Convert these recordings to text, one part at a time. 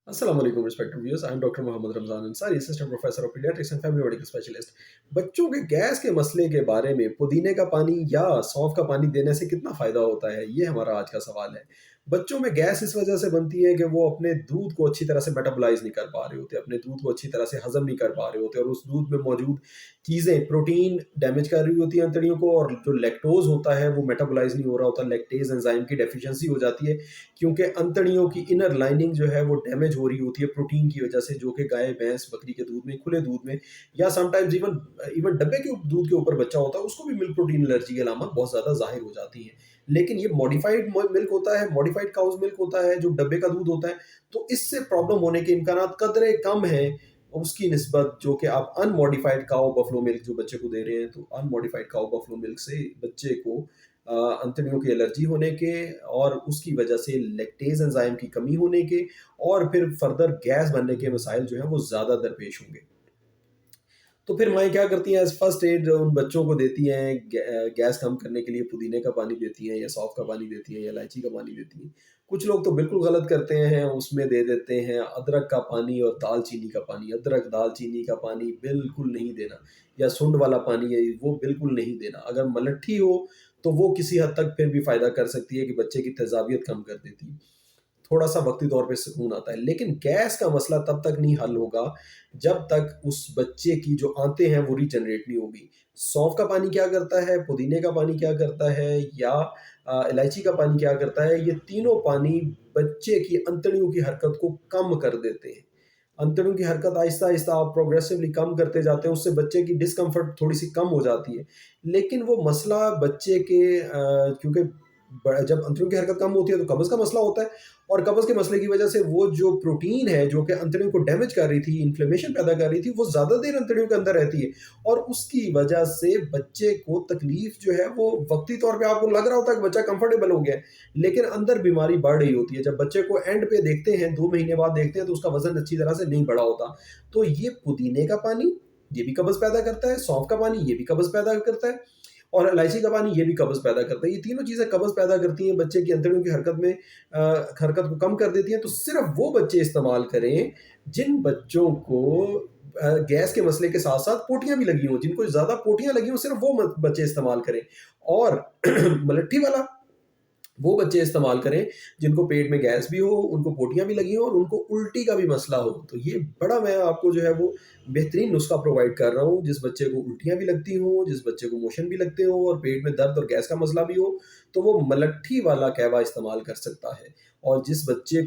Assalamu alaikum respected viewers. I am Dr. Mohammad Ramzan Ansari, Assistant Professor of Pediatrics and Family Medical Specialist. बच्चों के gas के मसले के बारे में पुदीने का पानी या सौंफ का पानी देने से कितना फ़ायदा होता है, ये हमारा आज का सवाल है। बच्चों में गैस इस वजह से बनती है कि वो अपने दूध को अच्छी तरह से मेटाबोलाइज़ नहीं कर पा रहे होते, अपने दूध को अच्छी तरह से हज़म नहीं कर पा रहे होते और उस दूध में मौजूद चीज़ें, प्रोटीन डैमेज कर रही होती हैं अंतड़ियों को और जो लैक्टोज़ होता है वो मेटाबोलाइज़ नहीं हो रहा होता, लैक्टेज़ एंजाइम की डेफिशिएंसी हो जाती है क्योंकि अंतड़ियों की इनर लाइनिंग जो है वो डैमेज हो रही होती है प्रोटीन की वजह से, जो कि गाय, भैंस, बकरी के दूध में, खुले दूध में या समटाइम्स इवन इवन डब्बे के दूध के ऊपर बच्चा होता है, उसको भी मिल्क प्रोटीन एलर्जी की अलामत बहुत ज़्यादा ज़ाहिर हो जाती है। लेकिन ये मॉडिफाइड मिल्क होता है, मॉडिफाइड काउज़ मिल्क होता है, जो डब्बे का दूध होता है, तो इससे प्रॉब्लम होने के इम्कानात कदरे कम हैं उसकी निस्बत जो कि आप अनमॉडिफाइड काऊ बफलो मिल्क जो बच्चे को दे रहे हैं, तो अनमॉडिफाइड काऊ बफलो मिल्क से बच्चे को अंतड़ियों की एलर्जी होने के और उसकी वजह से लैक्टेज एंजाइम की कमी होने के और फिर फर्दर गैस बनने के मसाइल जो हैं वो ज़्यादा दरपेश होंगे। तो फिर माएँ क्या करती हैं एज़ फर्स्ट एड उन बच्चों को देती हैं गैस कम करने के लिए पुदीने का पानी देती हैं या सौंफ का पानी देती हैं या इलायची का पानी देती हैं। कुछ लोग तो बिल्कुल गलत करते हैं, उसमें दे देते हैं अदरक का पानी और दालचीनी का पानी। अदरक, दालचीनी का पानी बिल्कुल नहीं देना या सुंड वाला पानी है वो बिल्कुल नहीं देना। अगर मलट्ठी हो तो वो किसी हद तक फिर भी फ़ायदा कर सकती है कि बच्चे की तेज़ाबियत कम कर देती है। थोड़ा-सा वक़्ती तौर पे सुकून आता है। लेकिन गैस का मसला तब तक नहीं हल होगा, जब तक उस बच्चे की जो आंतें हैं वो रीजनरेट नहीं होगी। सौंफ का पानी क्या करता है, पुदीने का पानी क्या करता है या इलायची का पानी क्या करता है, ये तीनों पानी बच्चे की अंतड़ियों की हरकत को कम कर देते हैं। अंतड़ियों की हरकत आहिस्ता-आहिस्ता आप प्रोग्रेसिवली कम करते जाते हैं, उससे बच्चे की डिस्कम्फ़र्ट थोड़ी-सी कम हो जाती है। लेकिन वो मसला बच्चे के क्योंकि जब अंतड़ियों की हरकत कम होती है तो कब्ज़ का मसला होता है और कब्ज़ के मसले की वजह से वो जो प्रोटीन है जो कि अंतड़ियों को डैमेज कर रही थी, इन्फ्लेमेशन पैदा कर रही थी, वो ज़्यादा देर अंतड़ियों के अंदर रहती है और उसकी वजह से बच्चे को तकलीफ़ जो है वो वक़्ती तौर पे आपको लग रहा होता है कि बच्चा कंफर्टेबल हो गया है, लेकिन अंदर बीमारी बढ़ रही होती है। जब बच्चे को एंड पे देखते हैं, 2 महीने बाद देखते हैं तो उसका वज़न अच्छी तरह से नहीं बढ़ा होता। तो ये पुदीने का पानी, ये भी कब्ज़ पैदा करता है, सौंफ का पानी, ये भी कब्ज़ पैदा करता है और इलायची का पानी ये भी कब्ज़ पैदा करता है। ये तीनों चीज़ें कब्ज़ पैदा करती हैं, बच्चे की अंतड़ियों की हरकत में हरकत को कम कर देती हैं। तो सिर्फ़ वो बच्चे इस्तेमाल करें, जिन बच्चों को गैस के मसले के साथ-साथ पोटियाँ भी लगी हों, जिनको ज़्यादा पोटियाँ लगी हों, सिर्फ़ वो बच्चे इस्तेमाल करें। और मलट्ठी वाला वो बच्चे इस्तेमाल करें जिनको पेट में गैस भी हो, उनको पोटियाँ भी लगी हों और उनको उल्टी का भी मसला हो। तो ये बड़ा मैं आपको जो है वो बेहतरीन नुस्ख़ा प्रोवाइड कर रहा हूँ, जिस बच्चे को उल्टियाँ भी लगती हों, जिस बच्चे को मोशन भी लगते हों और पेट में दर्द और गैस का मसला भी हो, तो वो मलट्ठी वाला कहवा इस्तेमाल कर सकता है। और जिस बच्चे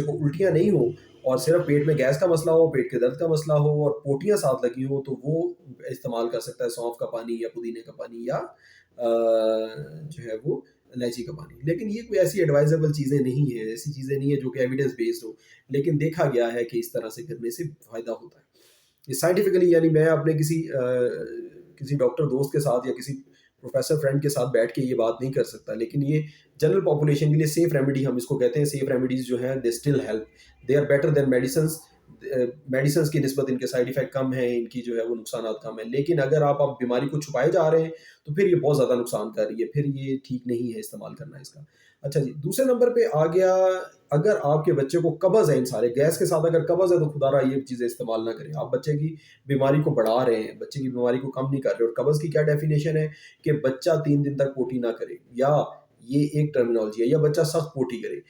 को उल्टियाँ नहीं हो और सिर्फ़ पेट में गैस का मसला हो, पेट के दर्द का मसला हो और पोटियाँ साथ लगी हों, तो वो इस्तेमाल कर सकता है सौंफ का पानी या पुदीने का पानी या जो है वो इलायची का पानी। लेकिन ये कोई ऐसी एडवाइज़ेबल चीज़ें नहीं है, ऐसी चीज़ें नहीं है जो कि एविडेंस बेस्ड हो। लेकिन देखा गया है कि इस तरह से करने से फ़ायदा होता है। ये साइंटिफिकली यानी मैं अपने किसी डॉक्टर दोस्त के साथ या किसी प्रोफ़ेसर फ्रेंड के साथ बैठ के ये बात नहीं कर सकता। लेकिन ये जनरल पॉपुलेशन के लिए सेफ रेमेडी हम इसको कहते हैं। सेफ रेमेडीज़ जो हैं they still help. They are better than medicines. Medicines की निस्बत इनके साइड इफ़ेक्ट कम हैं, इनकी जो है वो नुकसानात कम हैं। लेकिन अगर आप बीमारी को छुपाए जा रहे हैं, तो फिर ये बहुत ज़्यादा नुकसान कर रही है, फिर ये ठीक नहीं है इस्तेमाल करना इसका। अच्छा जी, दूसरे नंबर पे आ गया अगर आपके बच्चे को कब्ज़ है इन सारे गैस के साथ अगर कब्ज़ है तो खुदारा ये चीज़ें इस्तेमाल ना करें। आप बच्चे की बीमारी को बढ़ा रहे हैं, बच्चे की बीमारी को कम नहीं कर रहे और कब्ज़ की क्या डेफ़िनेशन है कि बच्चा 3 दिन तक पोटी ना करे या ये एक टर्मिनोलॉजी है या बच्चा सख्त पोटी करे।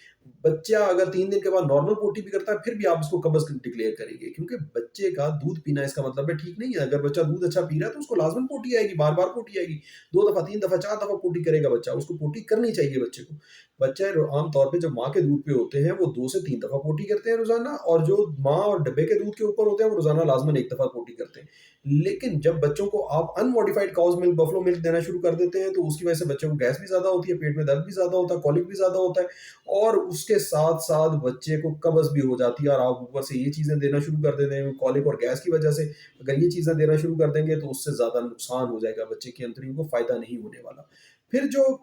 बच्चा अगर 3 दिन के बाद नॉर्मल पोटी भी करता है, फिर भी आप उसको कब्ज़ डिक्लेयर करेंगे क्योंकि बच्चे का दूध पीना इसका मतलब है ठीक नहीं है। अगर बच्चा दूध अच्छा पी रहा है तो उसको लाज़िमन पोटी आएगी, बार-बार पोटी आएगी। 2 दफ़ा, 3 दफ़ा, 4 दफ़ा पोटी करेगा बच्चा, उसको पोटी करनी चाहिए बच्चे को। बच्चे आम तौर पे जब माँ के दूध पे होते हैं, वो 2 से 3 दफ़ा पोटी करते हैं रोज़ाना और जो माँ और डब्बे के दूध के ऊपर होते हैं, वो रोज़ाना लाज़िमन 1 दफ़ा पोटी करते हैं। लेकिन जब बच्चों को आप unmodified cows milk, buffalo milk देना शुरू कर देते हैं, तो उसकी वजह से बच्चे को गैस भी ज़्यादा होती है, पेट में दर्द भी ज़्यादा होता है, कॉलिक भी ज़्यादा होता है और उसके साथ-साथ बच्चे को कब्ज़ भी हो जाती है और आप ऊपर से ये चीज़ें देना शुरू कर देते हैं, कॉलिक और गैस की वजह से अगर ये चीज़ें देना शुरू कर देंगे, तो उससे ज़्यादा नुकसान हो जाएगा, बच्चे की अंतड़ियों को फ़ायदा नहीं होने वाला। फिर जो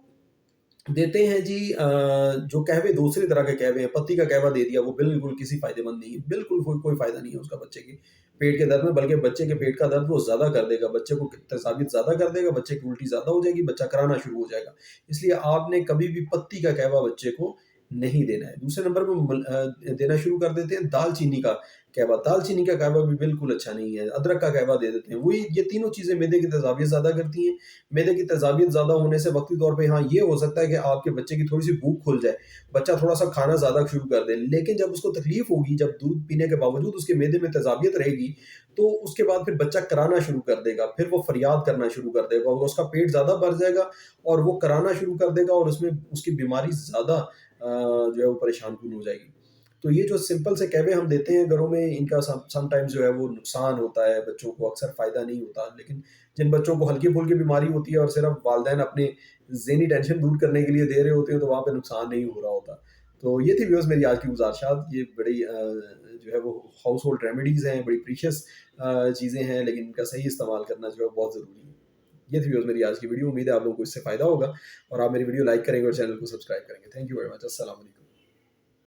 देते हैं जी जो कहवे दूसरी तरह के कहवे हैं, पत्ती का कहवा दे दिया, वो बिल्कुल किसी फ़ायदेमंद नहीं है, बिल्कुल कोई कोई फ़ायदा नहीं है उसका बच्चे के पेट के दर्द में, बल्कि बच्चे के पेट का दर्द वो ज़्यादा कर देगा, बच्चे को तेज़ाबियत ज़्यादा कर देगा, बच्चे की उल्टी ज़्यादा हो जाएगी, बच्चा कराना शुरू हो जाएगा। इसलिए आपने कभी भी पत्ती का कहवा बच्चे को नहीं देना है। दूसरे नंबर पे देना शुरू कर देते हैं दाल चीनी का कहवा। दाल चीनी का कहवा भी बिल्कुल अच्छा नहीं है। अदरक का कहवा दे देते हैं। वही ये तीनों चीज़ें मैदे की तेज़ाबियत ज़्यादा करती हैं। मैदे की तेज़ाबियत ज़्यादा होने से वक़्ती तौर पे हाँ, ये हो सकता है कि आपके बच्चे की थोड़ी-सी भूख खुल जाए। बच्चा थोड़ा-सा खाना ज़्यादा शुरू कर दे। लेकिन जब उसको तकलीफ़ होगी, जब दूध पीने के बावजूद उसके मैदे में तेज़ाबियत रहेगी, तो उसके बाद फिर बच्चा कराना शुरू कर देगा। फिर वो फ़रियाद करना शुरू कर देगा और उसका पेट ज़्यादा भर जाएगा और वो कराना शुरू कर देगा और उसमें उसकी बीमारी ज़्यादा जो है वो परेशान-कुन हो जाएगी। तो ये जो सिंपल से कहवे हम देते हैं घरों में, इनका समटाइम्स जो है वो नुकसान होता है, बच्चों को अक्सर फ़ायदा नहीं होता। लेकिन जिन बच्चों को हल्की-फुल्की बीमारी होती है और सिर्फ़ वालिदैन अपने ज़हनी टेंशन दूर करने के लिए दे रहे होते हैं, तो वहाँ पे नुकसान नहीं हो रहा होता। तो ये थी व्यूअर्स मेरी आज की गुज़ारिशात। ये बड़ी जो है वो हाउस होल्ड रेमेडीज़ हैं, बड़ी प्रीशियस चीज़ें हैं, लेकिन इनका सही इस्तेमाल करना जो है बहुत ज़रूरी है। ये थी व्यूअर्स मेरी आज की वीडियो। उम्मीद है आप लोगों को इससे फ़ायदा होगा और आप मेरी वीडियो लाइक करेंगे और चैनल को सब्सक्राइब करेंगे। Thank you very much. अस्सलाम वालेकुम।